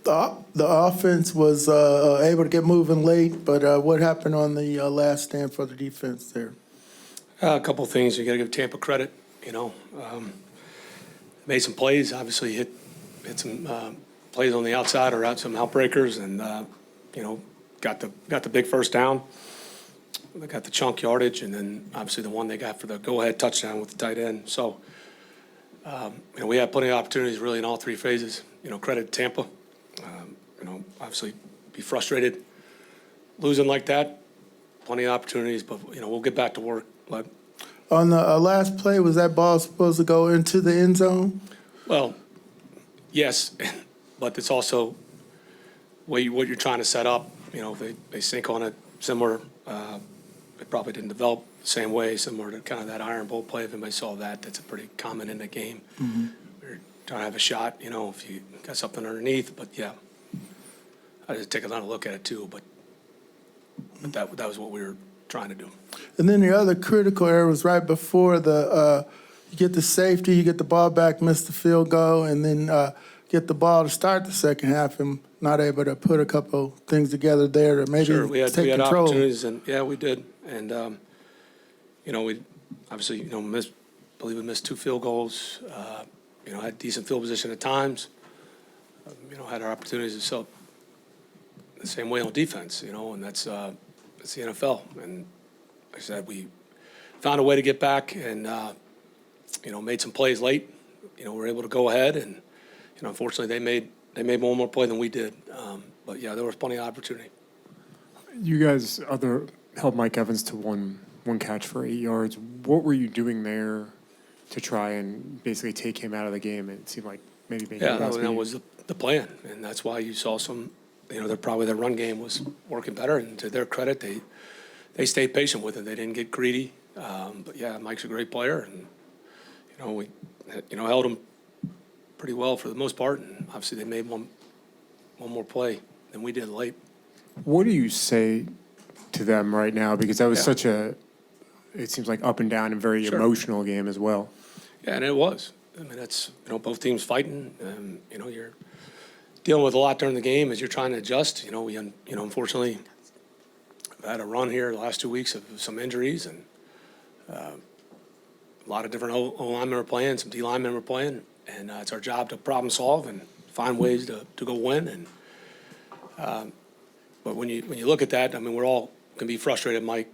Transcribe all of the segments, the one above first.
The offense was able to get moving late, but what happened on the last stand for the defense there? A couple of things. You got to give Tampa credit. Made some plays. Obviously, hit some plays on the outside or out some outbreakers, and got the big first down. They got the chunk yardage, and then obviously the one they got for the go-ahead touchdown with the tight end. So, we had plenty of opportunities really in all three phases. Credit to Tampa. Obviously be frustrated losing like that. Plenty of opportunities, but we'll get back to work. But on the last play, was that ball supposed to go into the end zone? Well, yes, but it's also what you're trying to set up. They sink on it similar. It probably didn't develop the same way, similar to kind of that Iron Bowl play. If anybody saw that, that's a pretty common in the game. Mm-hmm. We're trying to have a shot, if you got something underneath. But, yeah, I just take another look at it too. But that was what we were trying to do. And then the other critical area was right before you get the safety, you get the ball back, miss the field goal, and then get the ball to start the second half and not able to put a couple things together there to maybe sure, we had control. Opportunities, and yeah, we did. And we obviously believe we missed 2 field goals. Had decent field position at times. Had our opportunities to sell the same way on defense. And that's the NFL. And like I said, we found a way to get back and made some plays late. We were able to go ahead, and unfortunately they made one more play than we did. But yeah, there was plenty of opportunity. You guys held Mike Evans to one catch for 8 yards. What were you doing there to try and basically take him out of the game? It seemed like maybe that was the plan, and that's why you saw some. Their run game was working better, and to their credit, they stayed patient with it. They didn't get greedy. But yeah, Mike's a great player, and we held him pretty well for the most part, and obviously they made one more play than we did late. What do you say to them right now? Because that was such it seems like up and down and very emotional game as well. Yeah, and it was. I mean, that's both teams fighting. You're dealing with a lot during the game as you're trying to adjust. We unfortunately have had a run here the last 2 weeks of some injuries, and a lot of different O linemen were playing, some D linemen were playing. And it's our job to problem solve and find ways to go win. And but when you look at that, I mean, we're all can be frustrated, Mike.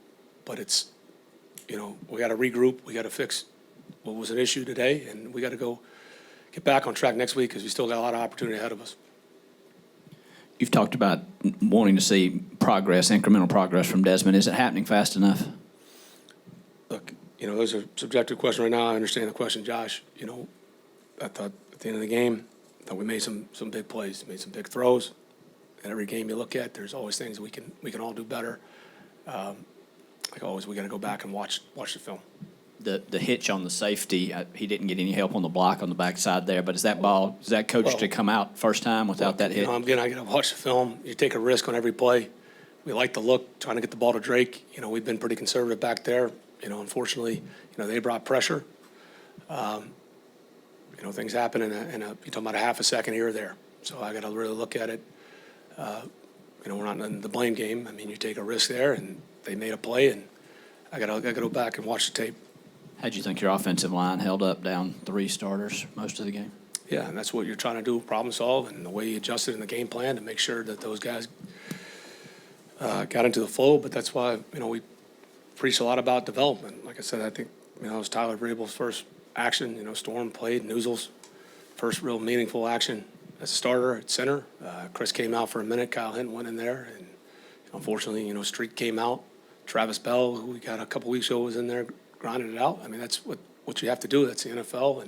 But it's we got to regroup. We got to fix what was an issue today, and we got to go get back on track next week because we still got a lot of opportunity ahead of us. You've talked about wanting to see progress, incremental progress from Desmond. Is it happening fast enough? Look, those are subjective questions right now. I understand the question, Josh. I thought at the end of the game, we made some big plays, made some big throws. And every game you look at, there's always things we can all do better. Like always, we got to go back and watch the film. The hitch on the safety, he didn't get any help on the block on the backside there. But is that coach to come out first time without that hit? I got to watch the film. You take a risk on every play. We like the look, trying to get the ball to Drake. We've been pretty conservative back there. Unfortunately, they brought pressure. Things happen in you're talking about a half a second here or there. So I got to really look at it. We're not in the blame game. I mean, you take a risk there, and they made a play, and I got to go back and watch the tape. How'd you think your offensive line held up down 3 starters most of the game? Yeah, and that's what you're trying to do, problem solve, and the way you adjusted in the game plan to make sure that those guys got into the flow. But that's why, we preach a lot about development. Like I said, I think, it was Tyler Vrabel's first action. Storm played Newsels' first real meaningful action as a starter at center. Chris came out for a minute. Kyle Hinton went in there, and unfortunately, Street came out. Travis Bell, who we got a couple weeks ago, was in there grinding it out. I mean, that's what you have to do. That's the NFL,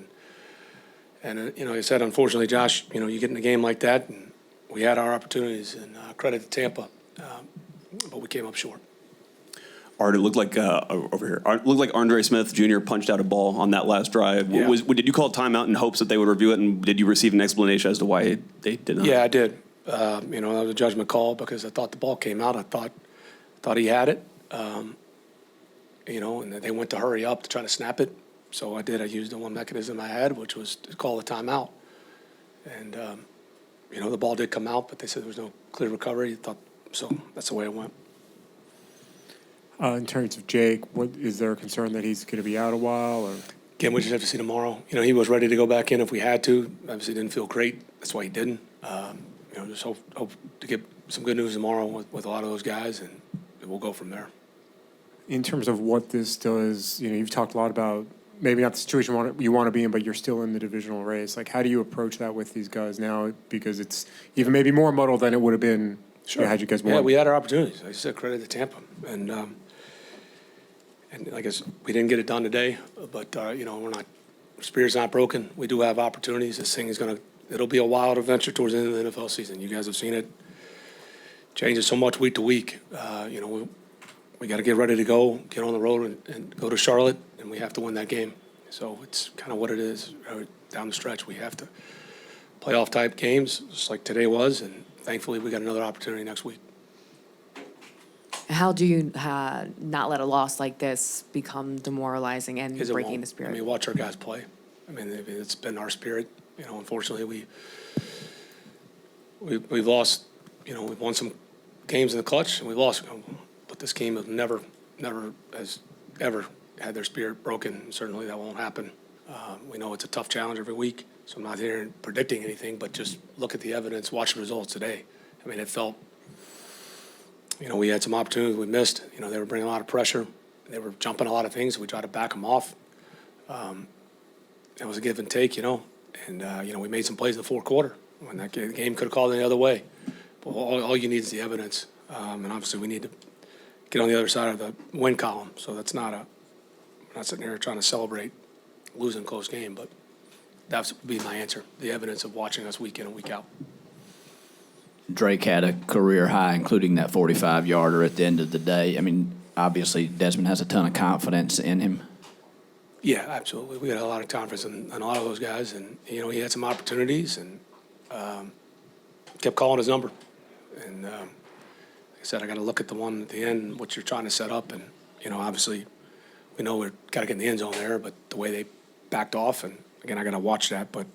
and like I said, unfortunately, Josh, you get in a game like that, and we had our opportunities, and credit to Tampa, but we came up short. Art, it looked like over here. It looked like Andre Smith Jr. punched out a ball on that last drive. Yeah. Did you call timeout in hopes that they would review it, and did you receive an explanation as to why they did not? Yeah, I did. That was a judgment call because I thought the ball came out. I thought he had it. And then they went to hurry up to try to snap it. So I did. I used the one mechanism I had, which was to call a timeout. And the ball did come out, but they said there was no clear recovery. So that's the way it went. In terms of Jake, is there a concern that he's going to be out a while? Or Again, we just have to see tomorrow. He was ready to go back in if we had to. Obviously, didn't feel great. That's why he didn't. Just hope to get some good news tomorrow with a lot of those guys, and we'll go from there. in terms of what this does, you've talked a lot about maybe not the situation you want to be in, but you're still in the divisional race. Like, how do you approach that with these guys now? Because it's even maybe more muddled than it would have been had you guys won. Yeah, we had our opportunities. Like I said, credit to Tampa. And I guess we didn't get it done today, but, spirit's not broken. We do have opportunities. This thing is it'll be a wild adventure towards the end of the NFL season. You guys have seen it. Changes so much week to week. We got to get ready to go, get on the road and go to Charlotte, and we have to win that game. So it's kind of what it is down the stretch. We have to playoff type games, just like today was, and thankfully we got another opportunity next week. How do you not let a loss like this become demoralizing and Because it breaking won't. the spirit? I mean, watch our guys play. I mean, it's been our spirit. Unfortunately, we've lost. We've won some games in the clutch, and we've lost. But this team has never has ever had their spirit broken. Certainly, that won't happen. We know it's a tough challenge every week, so I'm not here predicting anything. But just look at the evidence, watch the results today. I mean, it felt. We had some opportunities we missed. They were bringing a lot of pressure. They were jumping a lot of things. We tried to back them off. It was a give and take, and we made some plays in the fourth quarter when the game could have called it the other way. But all you need is the evidence, and obviously we need to get on the other side of the win column. So that's not we're not sitting here trying to celebrate losing a close game, but that would be my answer: the evidence of watching us week in and week out. Drake had a career high, including that 45-yarder at the end of the day. I mean, obviously Desmond has a ton of confidence in him. Yeah, absolutely. We had a lot of confidence in a lot of those guys, and he had some opportunities and kept calling his number. And like I said, I got to look at the one at the end, what you're trying to set up, and obviously we know we've got to get in the end zone there, but the way they backed off, and again, I got to watch that. But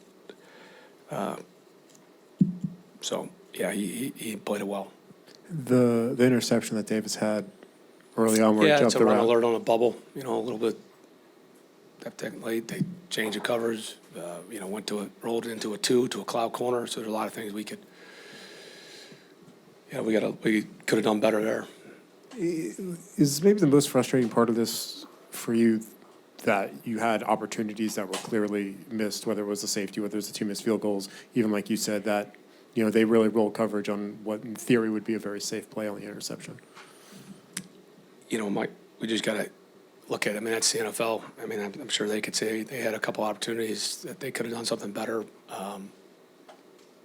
so yeah, he played it well. The interception that Davis had early on where he Yeah, jumped it's a run around. alert on a bubble. A little bit. That late, they changed the covers. Rolled into a 2 to a cloud corner. So there's a lot of things we could. Yeah, we could have done better there. Is maybe the most frustrating part of this for you that you had opportunities that were clearly missed, whether it was a safety, whether it was the 2 missed field goals, even like you said that, they really rolled coverage on what in theory would be a very safe play on the interception. Mike, we just got to look at it. I mean, that's the NFL. I mean, I'm sure they could say they had a couple opportunities that they could have done something better.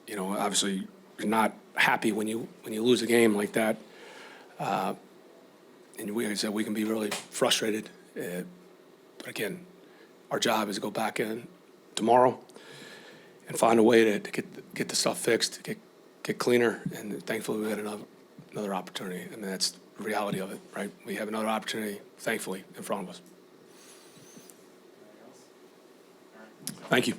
Obviously you're not happy when you lose a game like that. And like I said, we can be really frustrated. But again, our job is to go back in tomorrow and find a way to get the stuff fixed, get cleaner. And thankfully we had another opportunity. I mean, that's the reality of it, right? We have another opportunity, thankfully, in front of us. Thank you.